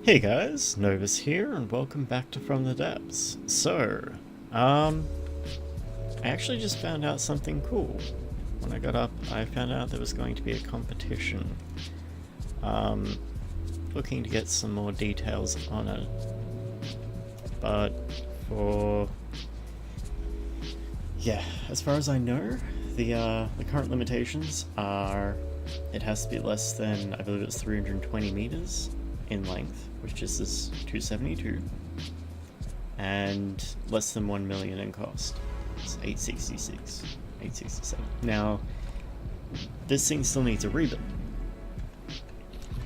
Hey guys, Novus here, and welcome back to From the Depths. I actually just found out something cool. When I got up, I found out there was going to be a competition. Looking to get some more details on it. But as far as I know, the current limitations are it has to be less than, I believe it's 320 meters in length, which is this 272, and less than 1 million in cost. It's 866, 867. Now, this thing still needs a rebuild,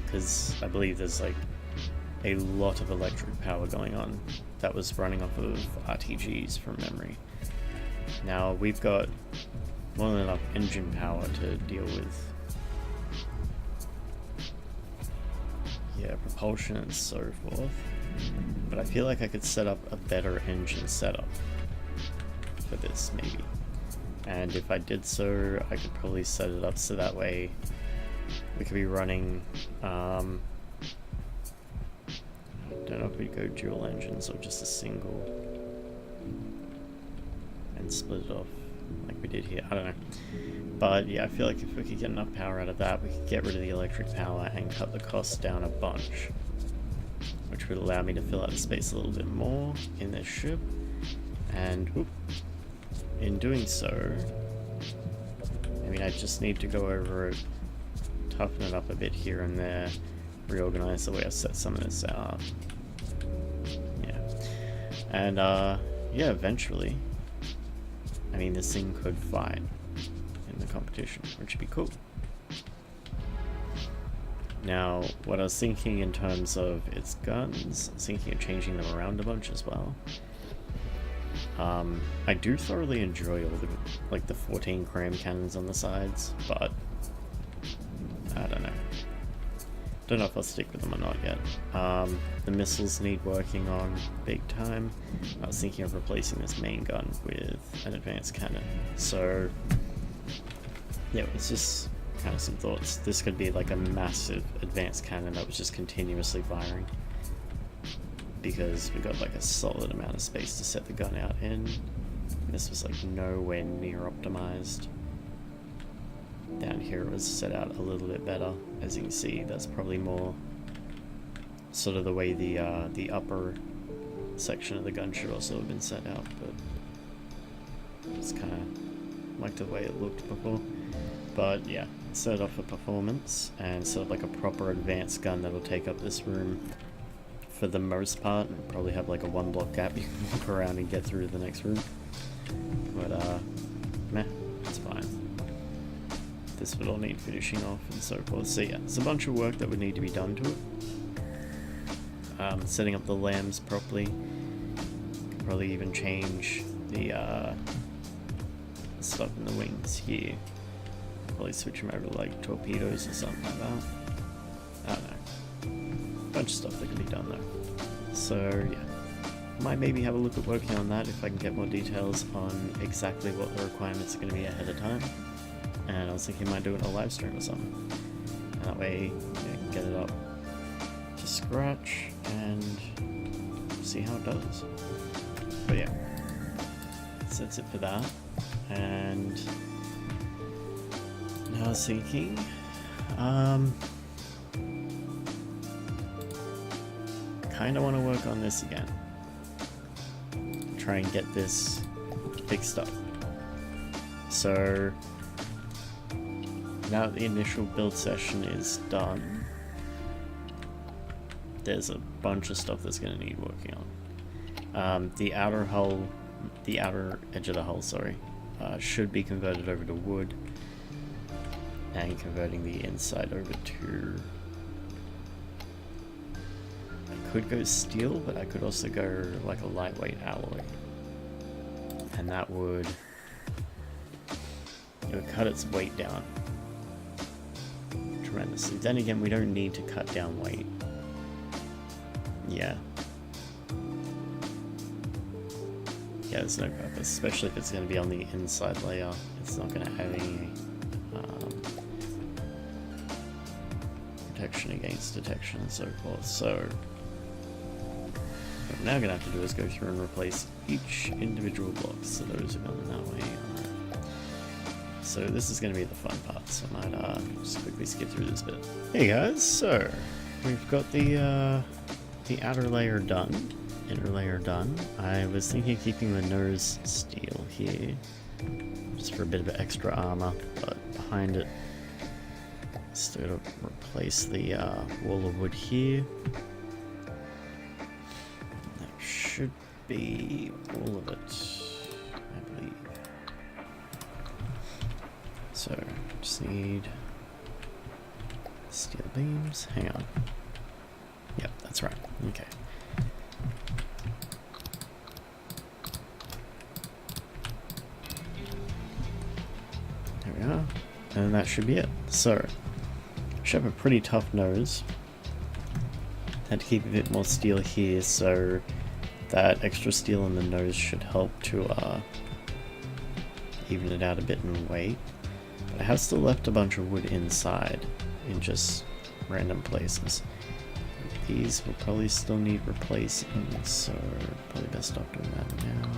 because I believe there's like a lot of electric power going on that was running off of RTGs from memory. Now we've got more than enough engine power to deal with propulsion and so forth, but I feel like I could set up a better engine setup for this maybe, and if I did so, I could probably set it up so that way we could be running I don't know if we'd go dual engines or just a single and split it off like we did here, I don't know. But yeah, I feel like if we could get enough power out of that, we could get rid of the electric power and cut the costs down a bunch, which would allow me to fill out the space a little bit more in this ship. And in doing so, I mean, I just need to go over it, toughen it up a bit here and there, reorganize the way I set some of this out. Yeah. And yeah, eventually, I mean, this thing could fight in the competition, which would be cool. Now, what I was thinking in terms of its guns, I was thinking of changing them around a bunch as well. I do thoroughly enjoy all the, like, the 14 cram cannons on the sides, but I don't know. Don't know if I'll stick with them or not yet. The missiles need working on big time. I was thinking of replacing this main gun with an advanced cannon. So yeah, it's just kind of some thoughts. This could be like a massive advanced cannon that was just continuously firing, because we got like a solid amount of space to set the gun out in. This was like nowhere near optimized. Down here it was set out a little bit better. As you can see, that's probably more sort of the way the upper section of the gun should also have been set out, but it's kind of like the way it looked before. But yeah, set it up for performance and set up like a proper advanced gun that'll take up this room for the most part, and probably have like a 1 block gap you can walk around and get through to the next room. But meh, it's fine. This would all need finishing off and so forth. So yeah, there's a bunch of work that would need to be done to it. Setting up the lambs properly. Could probably even change the stuff in the wings here. Probably switch them over to like torpedoes or something like that. I don't know. Bunch of stuff that can be done though. So yeah, might maybe have a look at working on that if I can get more details on exactly what the requirements are going to be ahead of time. And I was thinking I might do it in a live stream or something. And that way, you know, get it up to scratch and see how it does. But yeah, so that's it for that. And now I was thinking, kind of want to work on this again. Try and get this fixed up. So now that the initial build session is done, there's a bunch of stuff that's going to need working on. The outer hull, the outer edge of the hull, should be converted over to wood, and converting the inside over to, I could go steel, but I could also go like a lightweight alloy, and that would, it would cut its weight down tremendously. Then again, we don't need to cut down weight. Yeah, there's no purpose, especially if it's going to be on the inside layer. It's not going to have any protection against detection and so forth. So what I'm now going to have to do is go through and replace each individual block, so those are going that way. Alright. So this is going to be the fun part, so I might just quickly skip through this bit. Hey guys, so we've got the outer layer done, inner layer done. I was thinking of keeping the nose steel here, just for a bit of extra armor, but behind it, still to replace the wall of wood here. That should be all of it, I believe. So, just need steel beams. Hang on. Yep, that's right. Okay. There we are. And that should be it. So, should have a pretty tough nose. Had to keep a bit more steel here, so that extra steel in the nose should help to even it out a bit in weight. But I have still left a bunch of wood inside in just random places. These will probably still need replacing, so probably best stop doing that now.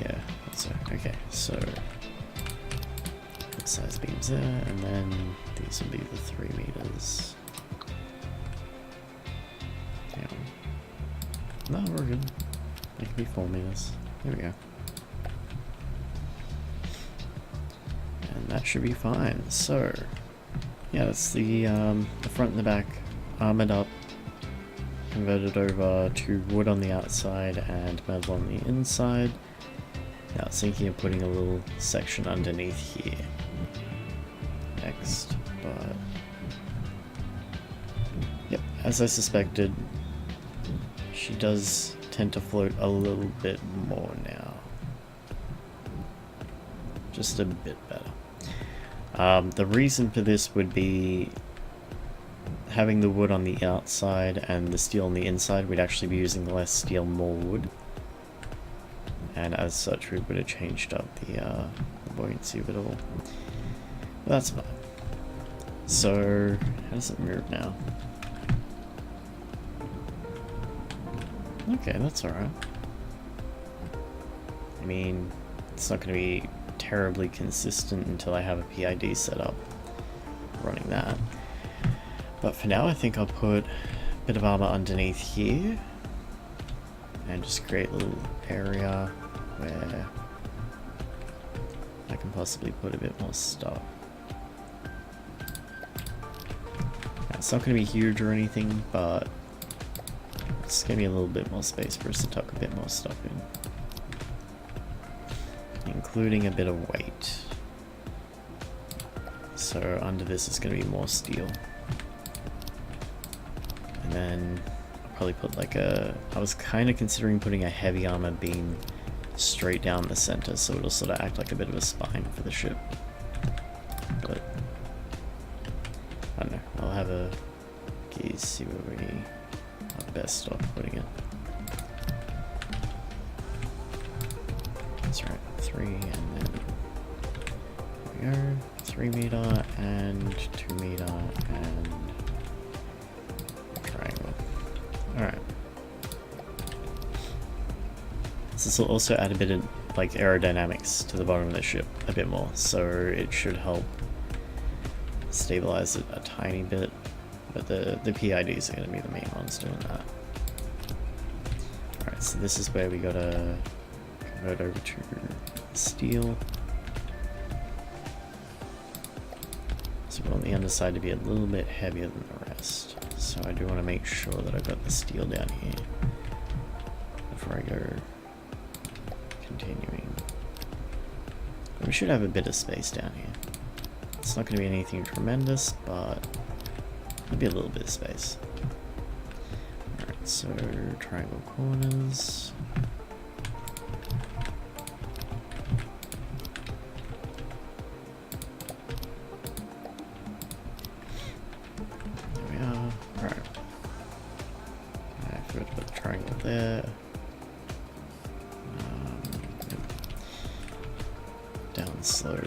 Yeah, that's it. Okay, so good size beams there, and then these will be the 3 meters. Yeah. No, we're good. It can be 4 meters. There we go. And that should be fine. So, yeah, that's the front and the back armored up, converted over to wood on the outside and metal on the inside. Now, I was thinking of putting a little section underneath here next, but yep, as I suspected, she does tend to float a little bit more now. Just a bit better. The reason for this would be having the wood on the outside and the steel on the inside. We'd actually be using less steel, more wood. And as such, we would have changed up the buoyancy of it all. But that's fine. So, how does it move now? Okay, that's alright. I mean, it's not going to be terribly consistent until I have a PID set up running that. But for now, I think I'll put a bit of armor underneath here and just create a little area where I can possibly put a bit more stuff. Now, it's not going to be huge or anything, but it's going to be a little bit more space for us to tuck a bit more stuff in, including a bit of weight. So under this is going to be more steel. And then I'll probably put like I was kind of considering putting a heavy armor beam straight down the center, so it'll sort of act like a bit of a spine for the ship. But I don't know, I'll have a gaze, see where we are best off putting it. That's right, 3, and then there we go, 3 meter and 2 meter and triangle. Alright. This will also add a bit of like aerodynamics to the bottom of the ship a bit more, so it should help stabilize it a tiny bit, but the PIDs are going to be the main ones doing that. Alright, so this is where we gotta convert over to steel. So we want the underside to be a little bit heavier than the rest, so I do want to make sure that I've got the steel down here before I go continuing. We should have a bit of space down here. It's not going to be anything tremendous, but there'll be a little bit of space. Alright, so triangle corners. There we are. Alright. I forgot to put a triangle there. Down slope.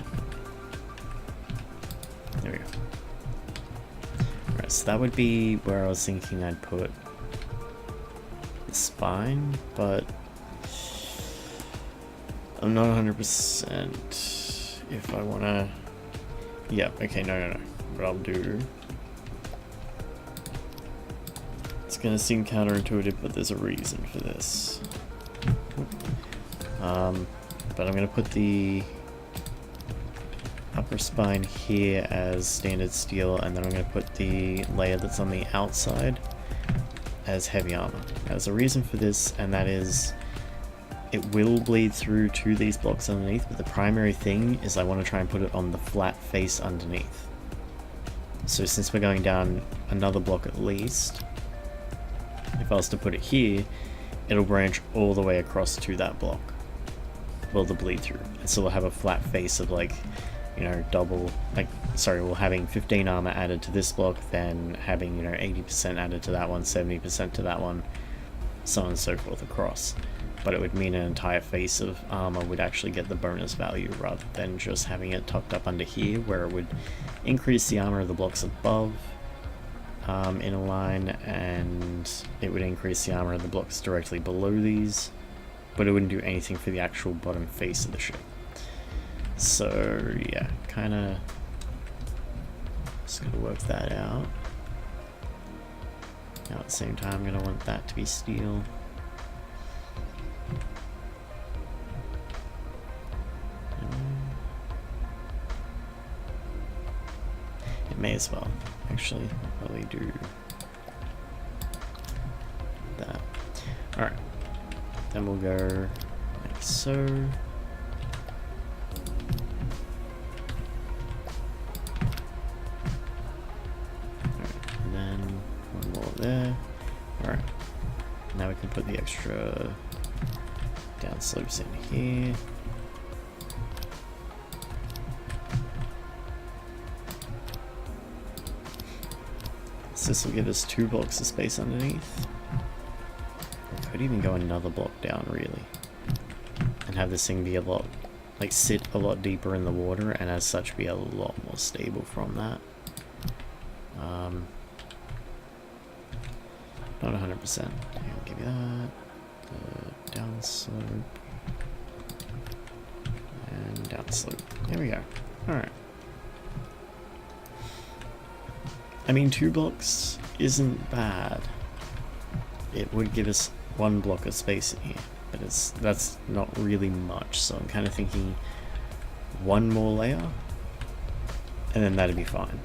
There we go. so that would be where I was thinking I'd put the spine, but I'm not 100% if I want to... Yeah, okay, no. What I'll do... It's going to seem counterintuitive, but there's a reason for this. But I'm going to put the upper spine here as standard steel, and then I'm going to put the layer that's on the outside as heavy armor. Now, there's a reason for this, and that is it will bleed through to these blocks underneath, but the primary thing is I want to try and put it on the flat face underneath. So since we're going down another block at least, if I was to put it here, it'll branch all the way across to that block. Well, the bleed through. And so we'll have a flat face of like, you know, we're having 15 armor added to this block, then having, you know, 80% added to that one, 70% to that one, so on and so forth across. But it would mean an entire face of armor would actually get the bonus value rather than just having it tucked up under here, where it would increase the armor of the blocks above in a line, and it would increase the armor of the blocks directly below these, but it wouldn't do anything for the actual bottom face of the ship. So yeah, kind of just gonna work that out. Now at the same time, I'm gonna want that to be steel. It may as well actually probably do that. All right, then we'll go like so. There. Alright, now we can put the extra down slopes in here. So this will give us 2 blocks of space underneath. We could even go another block down really, and have this thing be a lot, like sit a lot deeper in the water, and as such be a lot more stable from that. Not 100%. I'll give you that. The down slope. And down slope. There we go. Alright. I mean, 2 blocks isn't bad. It would give us 1 block of space in here, but that's not really much, so I'm kind of thinking 1 more layer, and then that'd be fine.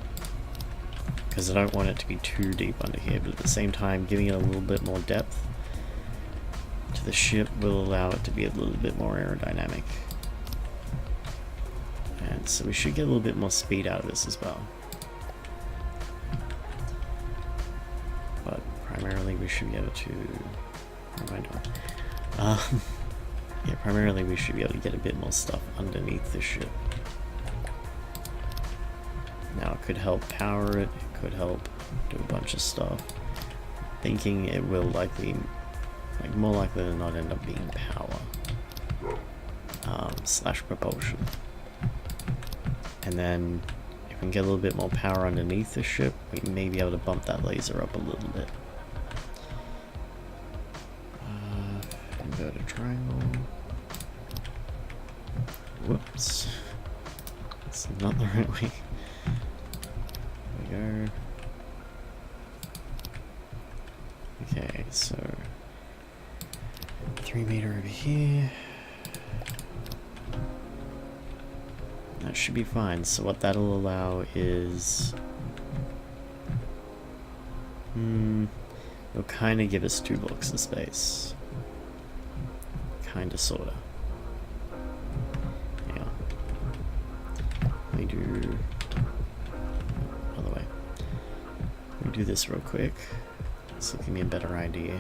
Because I don't want it to be too deep under here, but at the same time giving it a little bit more depth to the ship will allow it to be a little bit more aerodynamic. And so we should get a little bit more speed out of this as well. But primarily we should be able to... What am I doing? Yeah, primarily we should be able to get a bit more stuff underneath the ship. Now it could help power it, it could help do a bunch of stuff. Thinking it will likely, like more likely than not, end up being power. Slash propulsion. And then if we can get a little bit more power underneath the ship, we may be able to bump that laser up a little bit. Inverted triangle. Whoops. That's not the right way. Go. Okay, so 3 meter over here. That should be fine. So what that'll allow is it'll kind of give us 2 blocks of space. Kinda, sorta. Yeah. Let me do do this real quick. This will give me a better idea.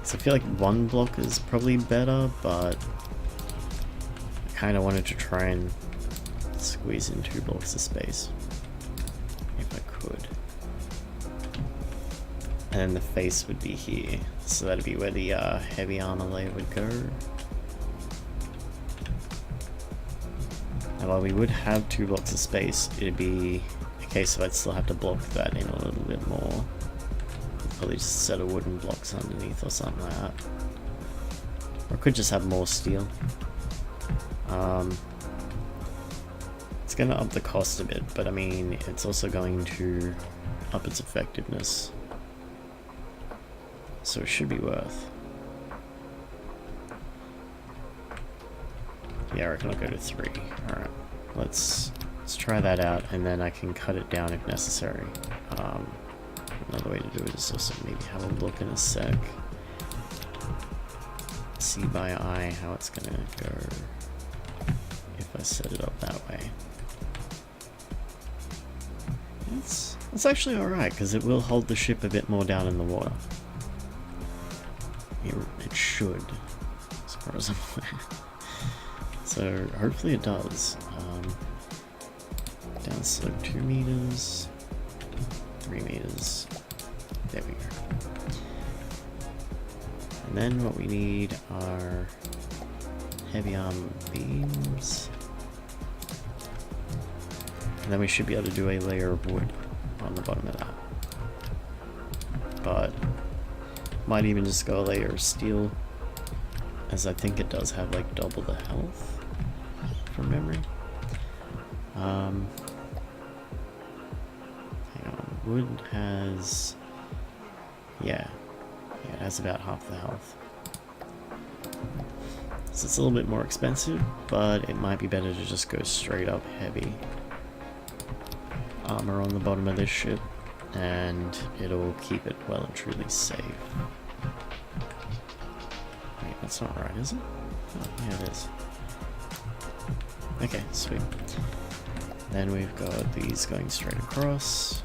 So I feel like 1 block is probably better, but I kind of wanted to try and squeeze in 2 blocks of space if I could. And then the face would be here, so that'd be where the heavy armor layer would go. While we would have 2 blocks of space, it'd be a case of I'd still have to block that in a little bit more. Probably just set of wooden blocks underneath or something like that. Or I could just have more steel. It's going to up the cost a bit, but I mean, it's also going to up its effectiveness. So it should be worth. Yeah, I reckon I'll go to 3. Alright, let's try that out, and then I can cut it down if necessary. Another way to do it is also maybe have a look in a sec. See by eye how it's gonna go if I set it up that way. It's actually alright, because it will hold the ship a bit more down in the water. It should, as far as I'm aware. So hopefully it does. Down slope 2 meters, 3 meters. There we go. And then what we need are heavy arm beams. And then we should be able to do a layer of wood on the bottom of that. But might even just go a layer of steel, as I think it does have like double the health from memory. Hang on, wood has, yeah, it has about half the health. So it's a little bit more expensive, but it might be better to just go straight up heavy armor on the bottom of this ship, and it'll keep it well and truly safe. Wait, that's not right, is it? Oh, yeah, it is. Okay, sweet. Then we've got these going straight across.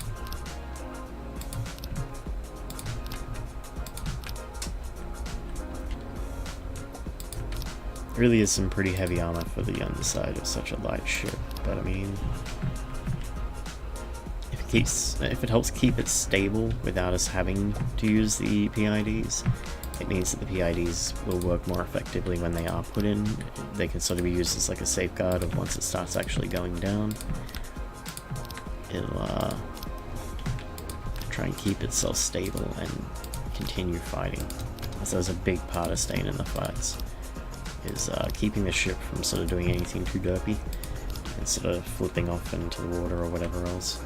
Really is some pretty heavy armor for the underside of such a light ship, but I mean, if it helps keep it stable without us having to use the PIDs, it means that the PIDs will work more effectively when they are put in. They can sort of be used as like a safeguard of once it starts actually going down. It'll try and keep itself stable and continue fighting. So that's a big part of staying in the fights, is keeping the ship from sort of doing anything too derpy and sort of flipping off into the water or whatever else.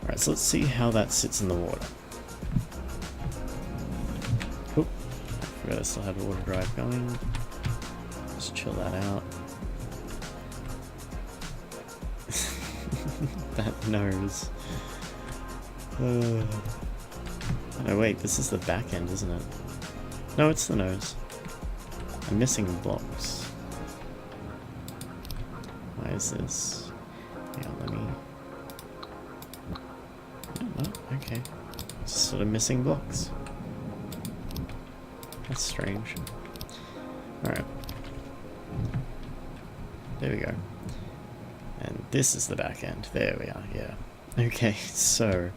Alright, so let's see how that sits in the water. Oh, I forgot I still have the water drive going. Just chill that out. That nose. Oh wait, this is the back end, isn't it? No, it's the nose. I'm missing blocks. Why is this? Yeah, let me... Oh, okay. Just sort of missing blocks. That's strange. Alright. There we go. And this is the back end. There we are, yeah. Okay, so...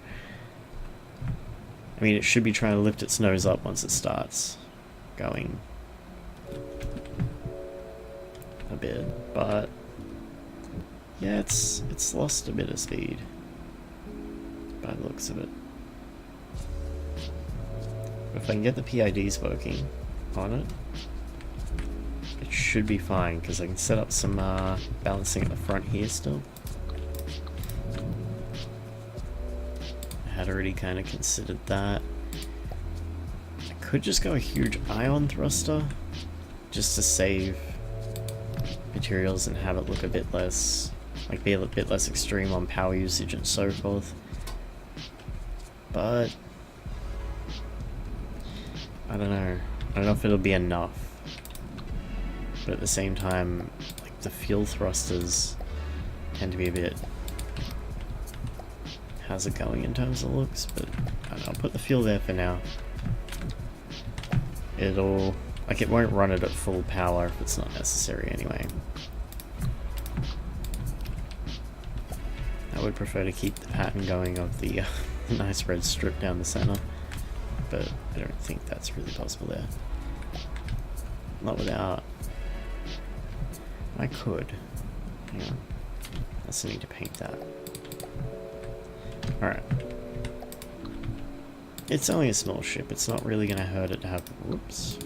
I mean, it should be trying to lift its nose up once it starts going a bit, but yeah, it's lost a bit of speed by the looks of it. If I can get the PIDs working on it, it should be fine, because I can set up some balancing at the front here still. I had already kind of considered that. I could just go a huge ion thruster just to save materials and have it look a bit less, like be a bit less extreme on power usage and so forth. But I don't know. I don't know if it'll be enough. But at the same time, like the fuel thrusters tend to be a bit, how's it going in terms of looks? But I don't know, I'll put the fuel there for now. It'll, like, it won't run it at full power if it's not necessary anyway. I would prefer to keep the pattern going of the nice red strip down the center, but I don't think that's really possible there. Not without... I could. hang on. I also need to paint that. Alright. It's only a small ship, it's not really going to hurt it to have, whoops,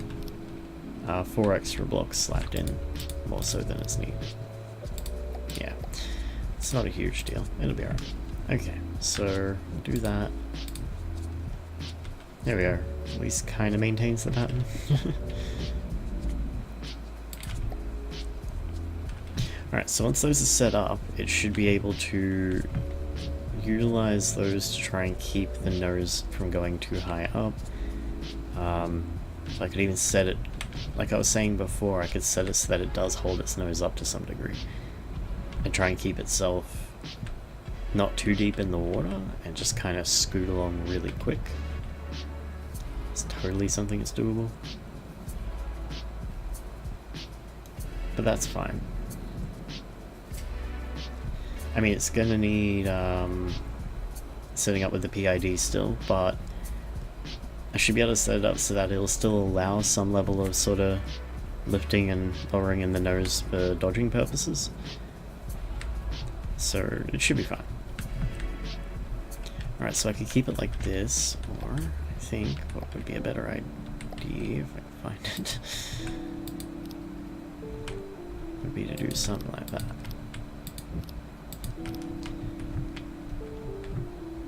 4 extra blocks slapped in, more so than it's needed. Yeah, it's not a huge deal, it'll be alright. Okay, so we'll do that. There we go, at least kind of maintains the pattern. Alright, so once those are set up, it should be able to utilize those to try and keep the nose from going too high up. I could even set it, like I was saying before, I could set it so that it does hold its nose up to some degree. And try and keep itself not too deep in the water, and just kind of scoot along really quick. It's totally something that's doable. But that's fine. I mean, it's gonna need setting up with the PID still, but I should be able to set it up so that it'll still allow some level of sort of lifting and lowering in the nose for dodging purposes. So it should be fine. Alright, so I could keep it like this, or I think what would be a better idea if I can find it would be to do something like that.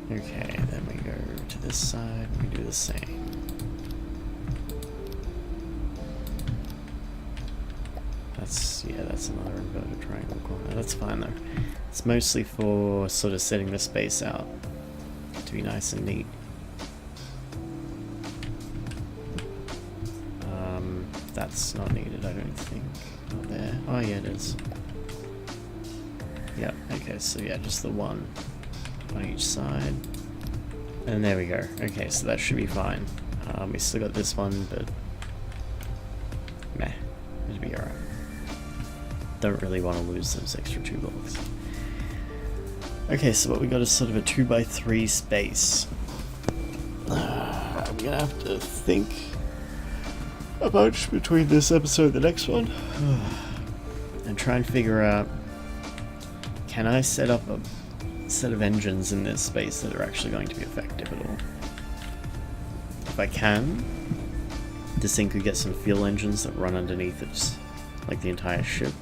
Okay, then we go to this side, we do the same. That's another inverted triangle corner. That's fine though. It's mostly for sort of setting the space out to be nice and neat. That's not needed, I don't think. Not there. Oh yeah, it is. Yep, okay, so yeah, just the one on each side. And there we go. Okay, so that should be fine. We still got this one, but meh, it'll be alright. Don't really want to lose those extra 2 blocks. Okay, so what we got is sort of a 2x3 space. I'm gonna have to think a bunch between this episode and the next one, and try and figure out, can I set up a set of engines in this space that are actually going to be effective at all? If I can, this thing could get some fuel engines that run underneath it, like the entire ship.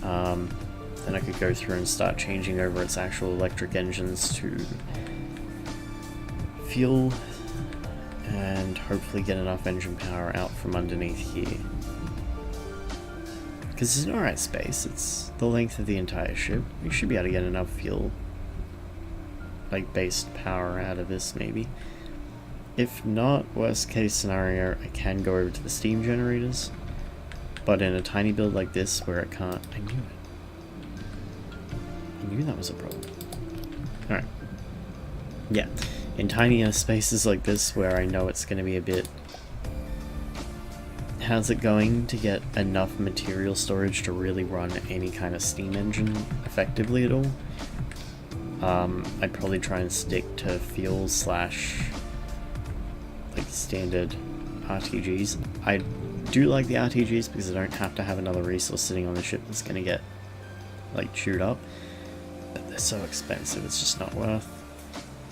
Then I could go through and start changing over its actual electric engines to fuel, and hopefully get enough engine power out from underneath here. Because it's an alright space, it's the length of the entire ship. You should be able to get enough fuel, like based power out of this maybe. If not, worst case scenario, I can go over to the steam generators. But in a tiny build like this where it can't... I knew it. I knew that was a problem. Alright. Yeah. In tinier spaces like this where I know it's going to be a bit... How's it going to get enough material storage to really run any kind of steam engine effectively at all? I'd probably try and stick to fuel slash like standard RTGs. I do like the RTGs because I don't have to have another resource sitting on the ship that's going to get like chewed up. But they're so expensive, it's just not worth.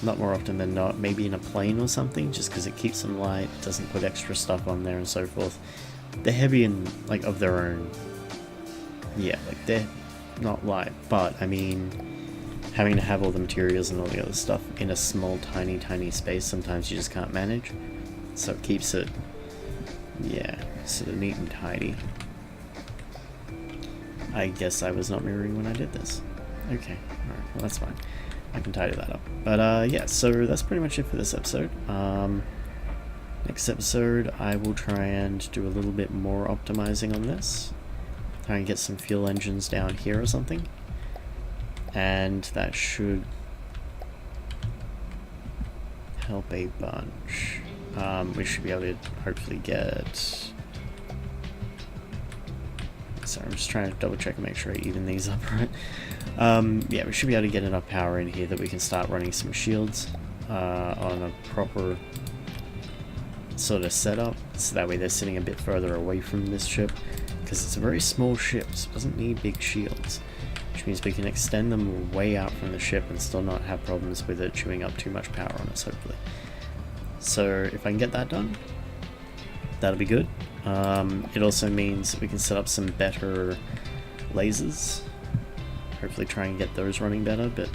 Not more often than not, maybe in a plane or something, just because it keeps them light, doesn't put extra stuff on there and so forth. They're heavy and like of their own. Yeah, like they're not light, but I mean, having to have all the materials and all the other stuff in a small, tiny space, sometimes you just can't manage. So it keeps it, yeah, sort of neat and tidy. I guess I was not mirroring when I did this. Okay, alright, well that's fine. I can tidy that up. But yeah, so that's pretty much it for this episode. Next episode, I will try and do a little bit more optimizing on this. Try and get some fuel engines down here or something. And that should help a bunch. We should be able to hopefully get... Sorry, I'm just trying to double check and make sure I even these up right. Yeah, we should be able to get enough power in here that we can start running some shields on a proper sort of setup, so that way they're sitting a bit further away from this ship, because it's a very small ship, so it doesn't need big shields, which means we can extend them way out from the ship and still not have problems with it chewing up too much power on us, hopefully. So if I can get that done, that'll be good. It also means we can set up some better lasers, hopefully try and get those running better, but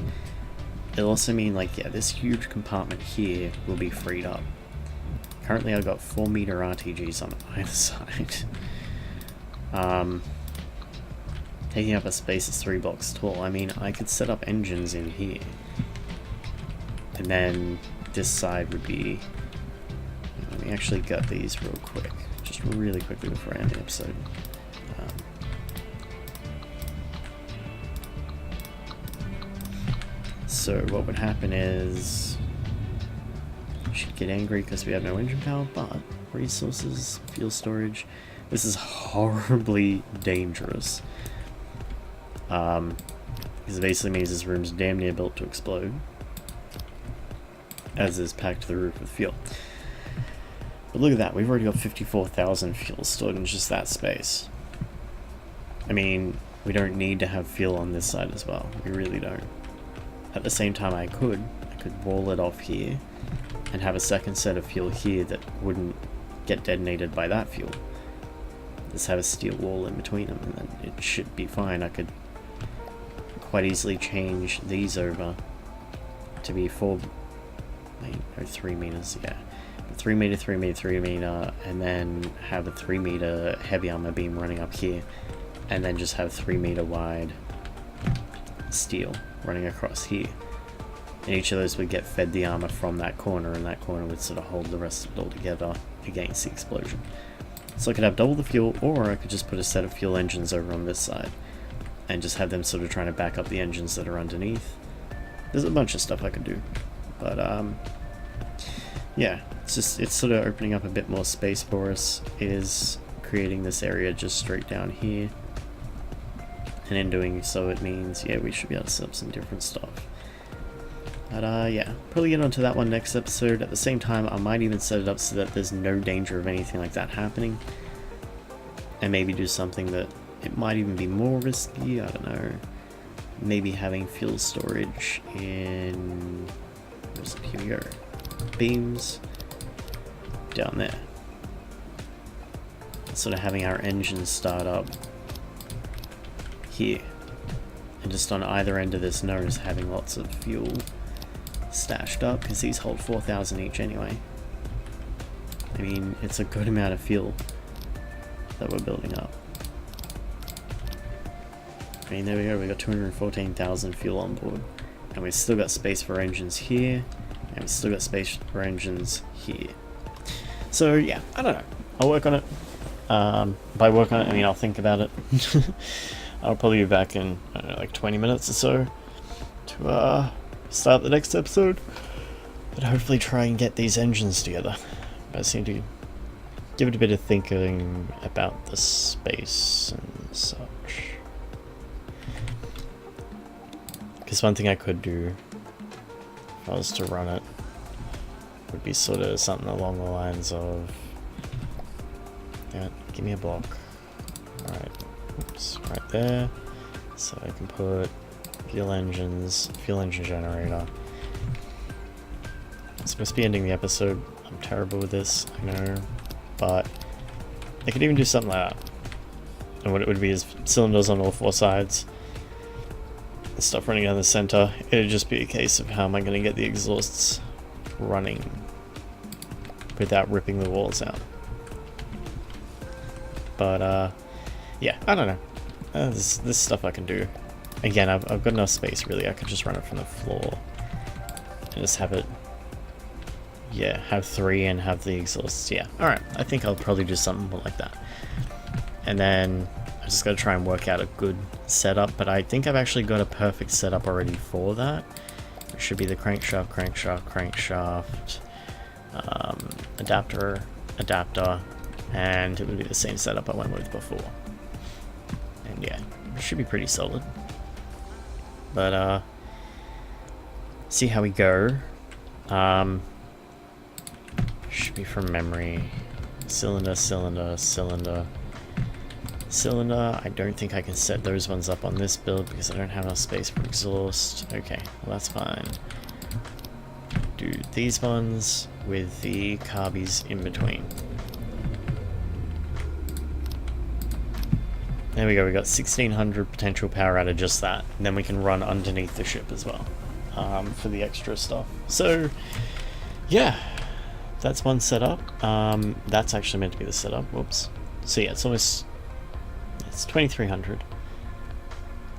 it'll also mean, like, yeah, this huge compartment here will be freed up. Currently I've got 4 meter RTGs on either side. Taking up a space is 3 blocks tall. I mean, I could set up engines in here, and then this side would be... Let me actually gut these real quick, just really quickly before I end the episode. So what would happen is, she'd get angry because we have no engine power, but resources, fuel storage, this is horribly dangerous. Because it basically means this room's damn near built to explode, as is packed to the roof with fuel. But look at that, we've already got 54,000 fuel stored in just that space. I mean, we don't need to have fuel on this side as well, we really don't. At the same time I could wall it off here, and have a second set of fuel here that wouldn't get detonated by that fuel. Just have a steel wall in between them, and then it should be fine. I could quite easily change these over to be 3 meters, yeah. 3 meter, 3 meter, 3 meter, and then have a 3 meter heavy armor beam running up here, and then just have 3 meter wide steel running across here. And each of those would get fed the armor from that corner, and that corner would sort of hold the rest of it all together against the explosion. So I could have double the fuel, or I could just put a set of fuel engines over on this side and just have them sort of trying to back up the engines that are underneath. There's a bunch of stuff I could do, but yeah, it's sort of opening up a bit more space for us. It is creating this area just straight down here, and in doing so it means, yeah, we should be able to set up some different stuff. But yeah, probably get onto that one next episode. At the same time, I might even set it up so that there's no danger of anything like that happening, and maybe do something that it might even be more risky, I don't know. Maybe having fuel storage in, here we go, beams down there. Sort of having our engines start up here, and just on either end of this nose having lots of fuel stashed up, because these hold 4,000 each anyway. I mean, it's a good amount of fuel that we're building up. I mean, there we go, we got 214,000 fuel on board, and we've still got space for engines here, and we've still got space for engines here. So yeah, I don't know, I'll work on it. By work on it, I mean I'll think about it. I'll probably be back in, I don't know, like 20 minutes or so to start the next episode, but hopefully try and get these engines together. I seem to give it a bit of thinking about the space and such. Because one thing I could do, if I was to run it, would be sort of something along the lines of, yeah, give me a block. Alright, oops, right there. So I can put fuel engine generator. I'm supposed to be ending the episode. I'm terrible with this, I know, but I could even do something like that. And what it would be is cylinders on all 4 sides, and stuff running down the center. It'd just be a case of how am I going to get the exhausts running without ripping the walls out. But yeah, I don't know. This stuff I can do. Again, I've got enough space really. I could just run it from the floor and just have it, yeah, have 3 and have the exhausts. Yeah, alright, I think I'll probably do something more like that. And then I just got to try and work out a good setup, but I think I've actually got a perfect setup already for that. It should be the crankshaft, adapter, and it would be the same setup I went with before. And yeah, it should be pretty solid. But see how we go. Should be from memory. Cylinder. Cylinder, I don't think I can set those ones up on this build because I don't have enough space for exhaust. Okay, well that's fine. Do these ones with the carbies in between. There we go, we got 1600 potential power out of just that. And then we can run underneath the ship as well for the extra stuff. So, yeah, that's one setup. That's actually meant to be the setup. Whoops. So yeah, it's 2300.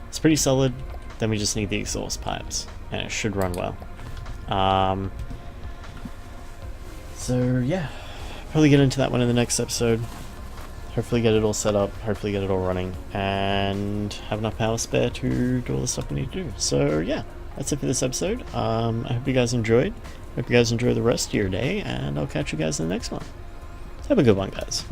It's pretty solid. Then we just need the exhaust pipes, and it should run well. So yeah, probably get into that one in the next episode. Hopefully get it all set up, hopefully get it all running, and have enough power spare to do all the stuff we need to do. So yeah, that's it for this episode. I hope you guys enjoyed. Hope you guys enjoy the rest of your day, and I'll catch you guys in the next one. So have a good one, guys.